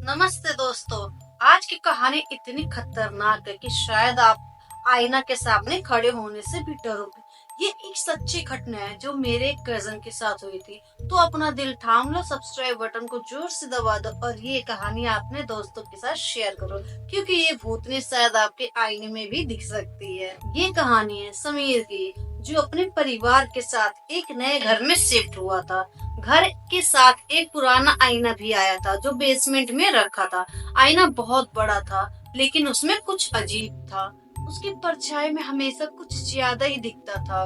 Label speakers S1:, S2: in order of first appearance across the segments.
S1: नमस्ते दोस्तों। आज की कहानी इतनी खतरनाक है कि शायद आप आईना के सामने खड़े होने से भी डरोगे। ये एक सच्ची घटना है जो मेरे एक कजन के साथ हुई थी। तो अपना दिल थाम लो, सब्सक्राइब बटन को जोर से दबा दो और ये कहानी अपने दोस्तों के साथ शेयर करो, क्योंकि ये भूतनी शायद आपके आईने में भी दिख सकती है। ये कहानी है समीर की, जो अपने परिवार के साथ एक नए घर में शिफ्ट हुआ था। घर के साथ एक पुराना आईना भी आया था जो बेसमेंट में रखा था। आईना बहुत बड़ा था, लेकिन उसमें कुछ अजीब था। उसकी परछाई में हमेशा कुछ ज्यादा ही दिखता था।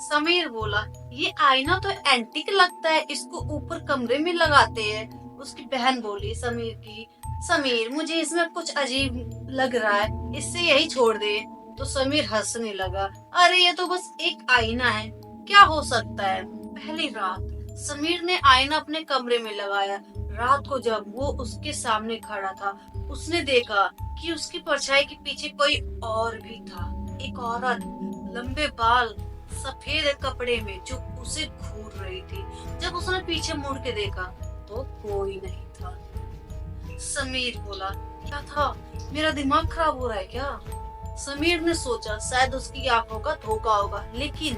S1: समीर बोला, ये आईना तो एंटीक लगता है, इसको ऊपर कमरे में लगाते हैं। उसकी बहन बोली समीर, मुझे इसमें कुछ अजीब लग रहा है, इससे यही छोड़ दे। तो समीर हंसने लगा, अरे ये तो बस एक आईना है, क्या हो सकता है। पहली रात समीर ने आईना अपने कमरे में लगाया। रात को जब वो उसके सामने खड़ा था, उसने देखा कि उसकी परछाई के पीछे कोई और भी था। एक औरत, लंबे बाल, सफेद कपड़े में, जो उसे घूर रही थी। जब उसने पीछे मुड़ के देखा तो कोई नहीं था। समीर बोला, क्या था, मेरा दिमाग खराब हो रहा है क्या। समीर ने सोचा शायद उसकी आंखों का धोखा होगा, लेकिन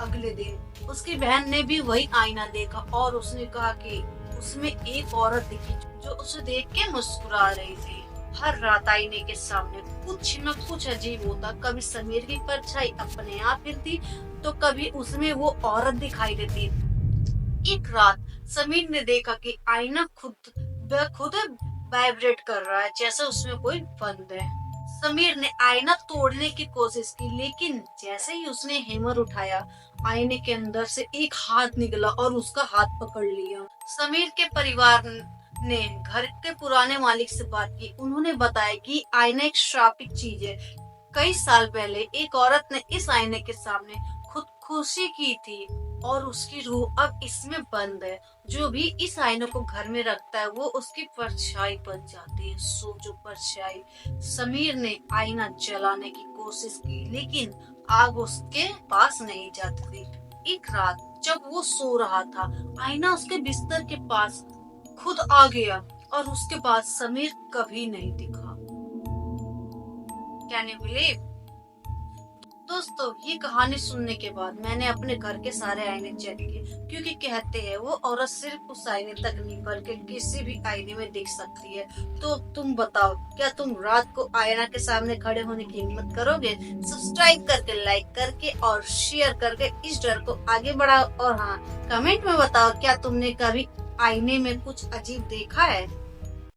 S1: अगले दिन उसकी बहन ने भी वही आईना देखा और उसने कहा कि उसमें एक औरत दिखी जो उसे देख के मुस्कुरा रही थी। हर रात आईने के सामने कुछ न कुछ अजीब होता। कभी समीर की परछाई अपने आप हिलती तो कभी उसमें वो औरत दिखाई देती। एक रात समीर ने देखा कि आईना खुद ब खुद वाइब्रेट कर रहा है, जैसे उसमें कोई बंद है। समीर ने आईना तोड़ने की कोशिश की, लेकिन जैसे ही उसने हैमर उठाया, आईने के अंदर से एक हाथ निकला और उसका हाथ पकड़ लिया। समीर के परिवार ने घर के पुराने मालिक से बात की। उन्होंने बताया कि आईना एक श्रापित चीज है। कई साल पहले एक औरत ने इस आईने के सामने खुदकुशी की थी और उसकी रूह अब इसमें बंद है। जो भी इस आईने को घर में रखता है वो उसकी परछाई बन जाती है। सोचो, परछाई। समीर ने आईना जलाने की कोशिश की, लेकिन आग उसके पास नहीं जाती थी। एक रात जब वो सो रहा था, आईना उसके बिस्तर के पास खुद आ गया और उसके बाद समीर कभी नहीं दिखा। Can you believe. दोस्तों, ये कहानी सुनने के बाद मैंने अपने घर के सारे आईने चेक किए, क्योंकि कहते हैं वो औरत सिर्फ उस आईने तक नहीं बल्कि किसी भी आईने में दिख सकती है। तो तुम बताओ, क्या तुम रात को आईना के सामने खड़े होने की हिम्मत करोगे। सब्सक्राइब करके, लाइक करके और शेयर करके इस डर को आगे बढ़ाओ। और हाँ, कमेंट में बताओ, क्या तुमने कभी आईने में कुछ अजीब देखा है।